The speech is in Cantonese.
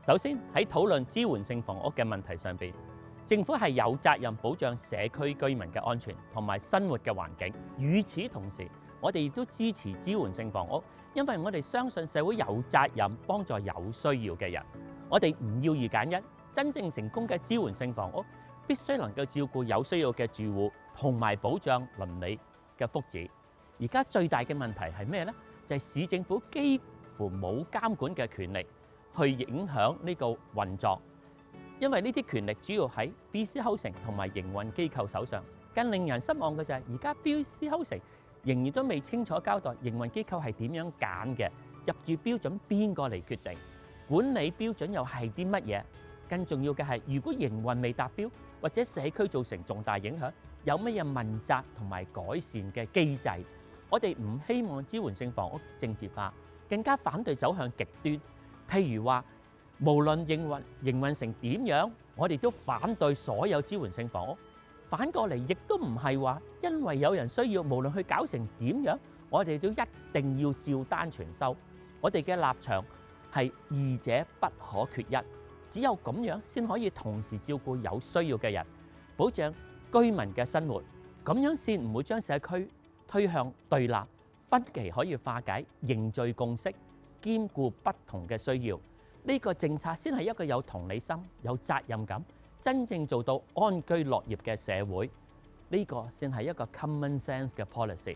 首先喺討論支援性房屋嘅問題上邊，政府係有責任保障社區居民嘅安全同埋生活嘅環境。與此同時，我哋亦都支持支援性房屋，因為我哋相信社會有責任幫助有需要嘅人。我哋唔要二揀一，真正成功嘅支援性房屋必須能夠照顧有需要嘅住戶，同埋保障鄰里嘅福祉。而家最大嘅問題係咩呢？就係市政府幾乎冇監管嘅權力去影響呢個運作，因為呢啲權力主要喺 BC Housing 同埋營運機構手上。更令人失望嘅就係而家 BC Housing 仍然都未清楚交代營運機構係點樣揀嘅，入住標準邊個嚟決定，管理標準又係啲乜嘢？更重要嘅係，如果營運未達標或者社區造成重大影響，有乜嘢問責同埋改善嘅機制？我哋唔希望支援性房屋政治化，更加反對走向極端。譬如話，無論營運成點樣，我哋都反對所有支援性房屋。反過嚟，亦都唔係話因為有人需要，無論佢搞成點樣，我哋都一定要照單全收。我哋嘅立場係二者不可缺一，只有咁樣先可以同時照顧有需要嘅人，保障居民嘅生活，咁樣先唔會將社區推向對立，分歧可以化解，凝聚共識，兼顧不同嘅需要。呢個政策先係一個有同理心、有責任感，真正做到安居樂業嘅社會。呢個先係一個 common sense 嘅 policy。